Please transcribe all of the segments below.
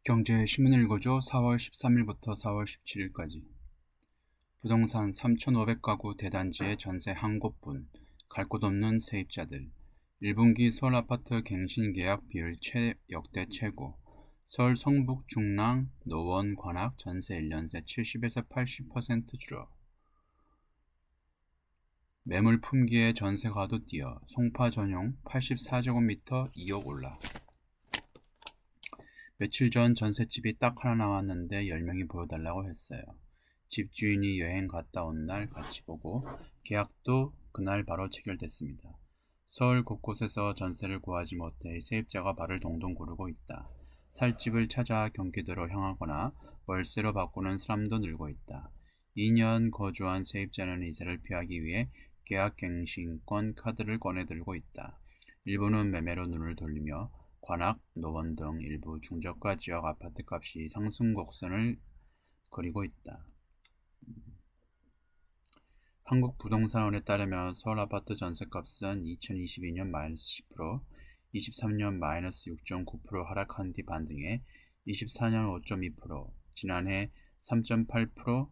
경제신문 읽어줘. 4월 13일부터 4월 17일까지. 부동산 3,500가구 대단지의 전세 한 곳뿐. 갈 곳 없는 세입자들. 1분기 서울 아파트 갱신 계약 비율 역대 최고. 서울 성북 중랑 노원 관악 전세 1년새 70에서 80% 줄어. 매물 품귀에 전세가도 뛰어. 송파 전용 84제곱미터 2억 올라. 며칠 전 전셋집이 딱 하나 나왔는데 10명이 보여달라고 했어요. 집주인이 여행 갔다 온 날 같이 보고 계약도 그날 바로 체결됐습니다. 서울 곳곳에서 전세를 구하지 못해 세입자가 발을 동동 구르고 있다. 살 집을 찾아 경기도로 향하거나 월세로 바꾸는 사람도 늘고 있다. 2년 거주한 세입자는 이사를 피하기 위해 계약갱신권 카드를 꺼내들고 있다. 일부는 매매로 눈을 돌리며 관악, 노원 등 일부 중저가 지역 아파트값이 상승 곡선을 그리고 있다. 한국부동산원에 따르면 서울 아파트 전세값은 2022년 마이너스 10%, 23년 마이너스 6.9% 하락한 뒤 반등해 24년 5.2%, 지난해 3.8%,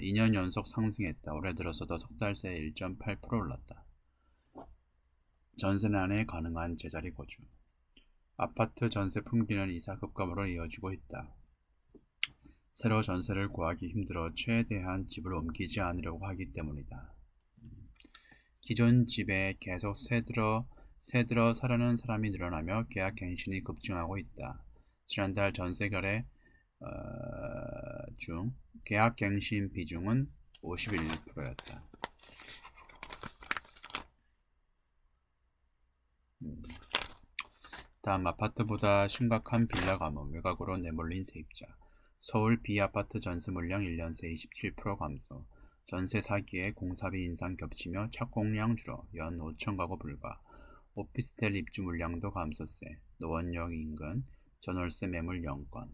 2년 연속 상승했다. 올해 들어서도 석 달 새 1.8% 올랐다. 전세난에 가능한 제자리 거주. 아파트 전세 품귀는 이사 급감으로 이어지고 있다. 새로 전세를 구하기 힘들어 최대한 집을 옮기지 않으려고 하기 때문이다. 기존 집에 계속 새들어 살려는 사람이 늘어나며 계약 갱신이 급증하고 있다. 지난달 전세 거래 중 계약 갱신 비중은 51%였다. 다음 아파트보다 심각한 빌라 가뭄, 외곽으로 내몰린 세입자. 서울 B아파트 전세 물량 1년 새 27% 감소. 전세 사기에 공사비 인상 겹치며 착공량 줄어 연 5천 가구 불가. 오피스텔 입주 물량도 감소세. 노원역 인근 전월세 매물 0건.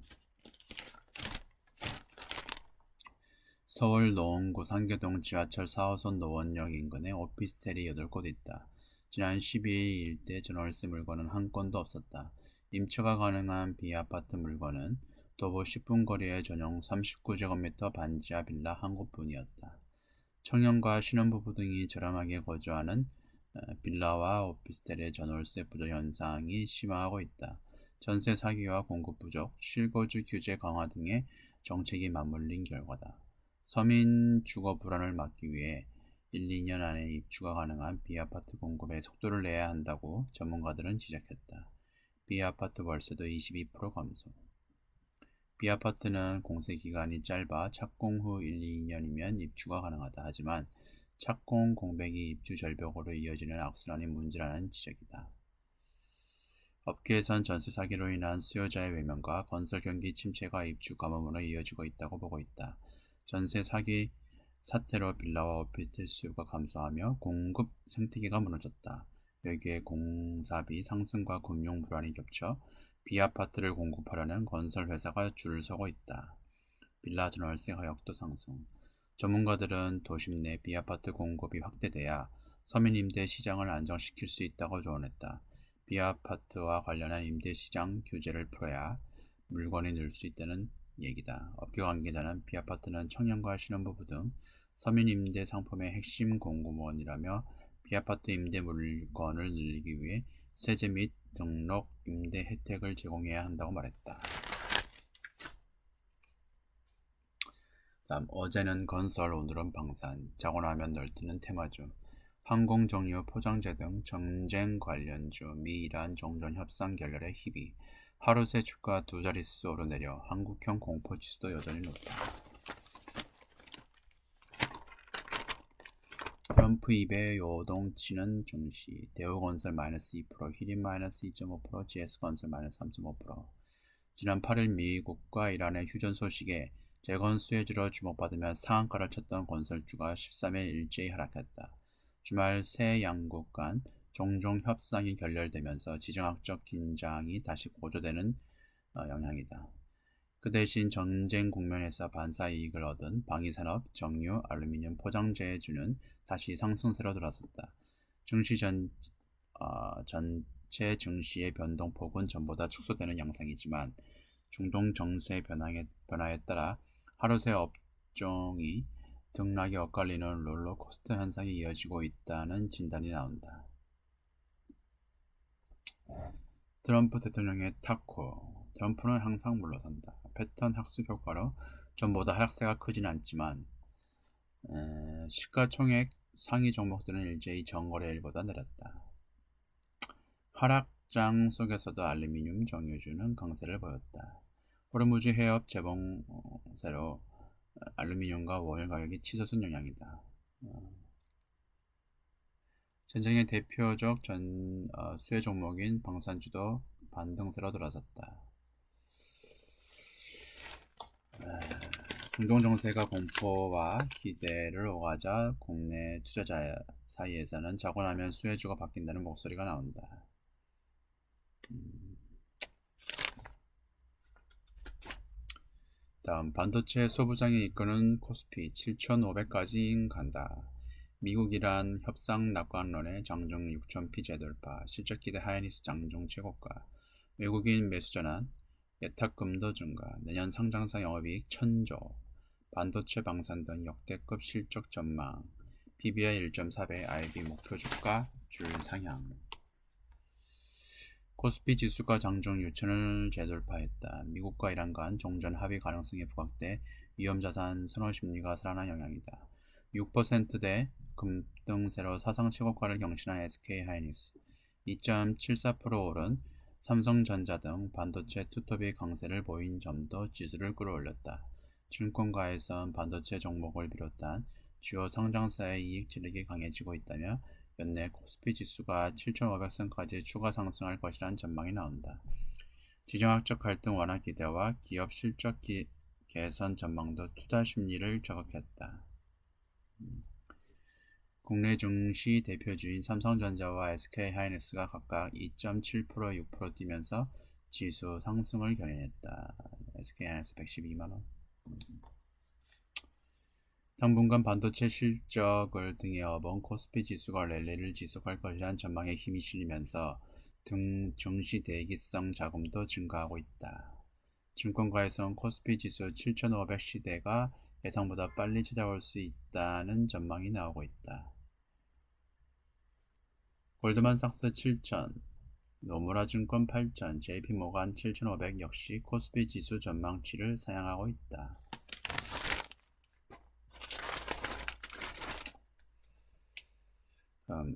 서울 노원구 상계동 지하철 4호선 노원역 인근에 오피스텔이 8곳 있다. 지난 12일 일대 전월세 물건은 한 건도 없었다. 임차가 가능한 B아파트 물건은 도보 10분 거리의 전용 39제곱미터 반지하 빌라 한 곳뿐이었다. 청년과 신혼부부 등이 저렴하게 거주하는 빌라와 오피스텔의 전월세 부족 현상이 심화하고 있다. 전세 사기와 공급 부족, 실거주 규제 강화 등의 정책이 맞물린 결과다. 서민 주거 불안을 막기 위해 1, 2년 안에 입주가 가능한 B아파트 공급에 속도를 내야 한다고 전문가들은 지적했다. B아파트 월세도 22% 감소. B아파트는 공세기간이 짧아 착공 후 1, 2년이면 입주가 가능하다. 하지만 착공 공백이 입주 절벽으로 이어지는 악순환이 문제라는 지적이다. 업계에선 전세 사기로 인한 수요자의 외면과 건설 경기 침체가 입주 가뭄으로 이어지고 있다고 보고 있다. 전세 사기 사태로 빌라와 오피스텔 수요가 감소하며 공급 생태계가 무너졌다. 여기에 공사비 상승과 금융 불안이 겹쳐 B아파트를 공급하려는 건설 회사가 줄을 서고 있다. 빌라 전월세 가격도 상승. 전문가들은 도심 내 B아파트 공급이 확대돼야 서민 임대 시장을 안정시킬 수 있다고 조언했다. B아파트와 관련한 임대 시장 규제를 풀어야 물건이 늘 수 있다는 얘기다. 업계 관계자는 B아파트는 청년과 신혼부부 등 서민 임대 상품의 핵심 공급원이라며 B아파트 임대 물건을 늘리기 위해 세제 및 등록 임대 혜택을 제공해야 한다고 말했다. 다음, 어제는 건설, 오늘은 방산, 자고 나면 널뛰는 테마주. 항공, 정유, 포장재 등 전쟁 관련주, 미-이란 종전 협상 결렬의 희비. 하루 새 주가 두 자릿수 오르내려 한국형 공포지수도 여전히 높다. 트럼프 입에 요동치는 증시. 대우건설 마이너스 2%, 히린 마이너스 2.5%, GS건설 마이너스 3.5%. 지난 8일 미국과 이란의 휴전 소식에 재건 수혜주로 주목받으며 상한가를 쳤던 건설주가 13일 일제히 하락했다. 주말 새 양국 간 종종 협상이 결렬되면서 지정학적 긴장이 다시 고조되는 영향이다. 그 대신 전쟁 국면에서 반사 이익을 얻은 방위산업, 정유, 알루미늄 포장재주는 다시 상승세로 돌아섰다. 증시 전체 증시의 변동폭은 전보다 축소되는 양상이지만 중동 정세의 변화에 따라 하루 새 업종이 등락이 엇갈리는 롤러코스터 현상이 이어지고 있다는 진단이 나온다. 트럼프 대통령의 타코. 트럼프는 항상 물러선다. 패턴 학습 효과로 전보다 하락세가 크진 않지만 시가총액 상위 종목들은 일제히 전거래일보다 내렸다. 하락장 속에서도 알루미늄 정유주는 강세를 보였다. 호르무즈 해협 재봉세로 알루미늄과 원유 가격이 치솟은 영향이다. 전쟁의 대표적 수혜 종목인 방산주도 반등세로 돌아섰다. 중동 정세가 공포와 기대를 오가자 국내 투자자 사이에서는 자고 나면 수혜주가 바뀐다는 목소리가 나온다. 다음 반도체 소부장이 이끄는 코스피 7,500까지 간다. 미국 이란 협상 낙관론의 장중 6,000피 재돌파, 실적 기대 하이닉스 장중 최고가, 외국인 매수 전환, 예탁금도 증가, 내년 상장사 영업이익 1,000조, 반도체 방산 등 역대급 실적 전망, PBR 1.4배, IB 목표 주가 줄 상향. 코스피 지수가 장중 6천을 재돌파했다. 미국과 이란 간 종전 합의 가능성이 부각돼 위험자산 선호 심리가 살아난 영향이다. 6%대 급등세로 사상 최고가를 경신한 SK하이닉스, 2.74% 오른 삼성전자 등 반도체 투톱이 강세를 보인 점도 지수를 끌어올렸다. 증권가에선 반도체 종목을 비롯한 주요 상장사의 이익 지력이 강해지고 있다며 연내 코스피 지수가 7,500선까지 추가 상승할 것이라는 전망이 나온다. 지정학적 갈등 완화 기대와 기업 실적 개선 전망도 투자 심리를 저격했다. 국내 증시 대표주인 삼성전자와 SK하이닉스가 각각 2.7%, 6% 뛰면서 지수 상승을 견인했다. SK하이닉스 112만원. 당분간 반도체 실적을 등에 업은 코스피 지수가 랠리를 지속할 것이라는 전망에 힘이 실리면서 증시 대기성 자금도 증가하고 있다. 증권가에서는 코스피 지수 7,500 시대가 예상보다 빨리 찾아올 수 있다는 전망이 나오고 있다. 골드만삭스 7,000, 노무라 증권 8,000, JP모간 7,500 역시 코스피 지수 전망치를 상향하고 있다.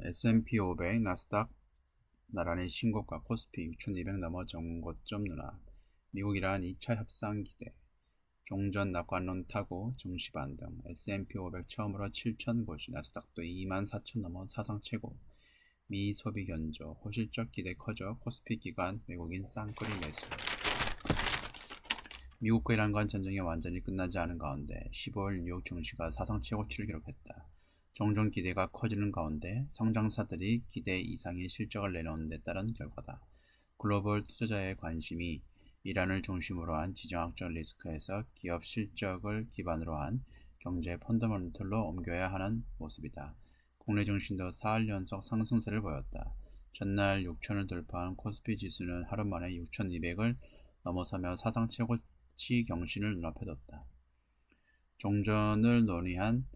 S&P 500, 나스닥 나란히 신고가, 코스피 6,200 넘어 정고점 누락, 미국이란 2차 협상 기대, 종전 낙관론 타고 증시 반등, S&P 500 처음으로 7,000 고시, 나스닥도 24,000 넘어 사상 최고, 미 소비 견조, 호실적 기대 커져 코스피 기관 외국인 쌍끌이 매수. 미국과 이란 간 전쟁이 완전히 끝나지 않은 가운데 15일 뉴욕 증시가 사상 최고치를 기록했다. 종종 기대가 커지는 가운데 상장사들이 기대 이상의 실적을 내놓는 데 따른 결과다. 글로벌 투자자의 관심이 이란을 중심으로 한 지정학적 리스크에서 기업 실적을 기반으로 한 경제 펀더멘털로 옮겨야 하는 모습이다. 국내 증시도 4일 연속 상승세를 보였다. 전날 6천을 돌파한 코스피 지수는 하루 만에 6,200을 넘어서며 사상 최고치 경신을 눈앞에 뒀다. 종전을 논의한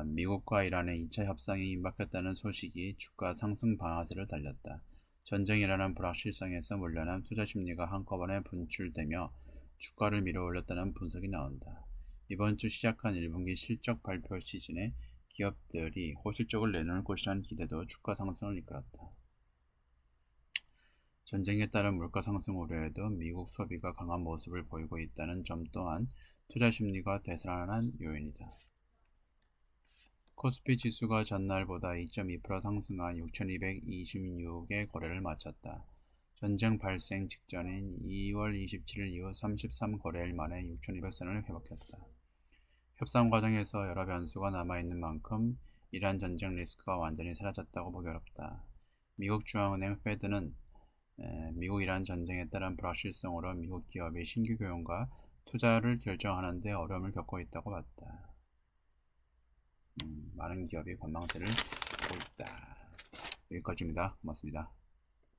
미국과 이란의 2차 협상이 임박했다는 소식이 주가 상승 방아쇠를 달렸다. 전쟁이라는 불확실성에서 몰려난 투자 심리가 한꺼번에 분출되며 주가를 밀어올렸다는 분석이 나온다. 이번 주 시작한 1분기 실적 발표 시즌에 기업들이 호실적을 내놓을 것이라는 기대도 주가 상승을 이끌었다. 전쟁에 따른 물가 상승 우려에도 미국 소비가 강한 모습을 보이고 있다는 점 또한 투자 심리가 되살아난 요인이다. 코스피 지수가 전날보다 2.2% 상승한 6,226의 거래를 마쳤다. 전쟁 발생 직전인 2월 27일 이후 33거래일 만에 6,200선을 회복했다. 협상 과정에서 여러 변수가 남아있는 만큼 이란 전쟁 리스크가 완전히 사라졌다고 보기 어렵다. 미국 중앙은행 페드는 미국 이란 전쟁에 따른 불확실성으로 미국 기업의 신규 교용과 투자를 결정하는 데 어려움을 겪고 있다고 봤다. 많은 기업이 관망세를 보고 있다. 여기까지입니다. 고맙습니다.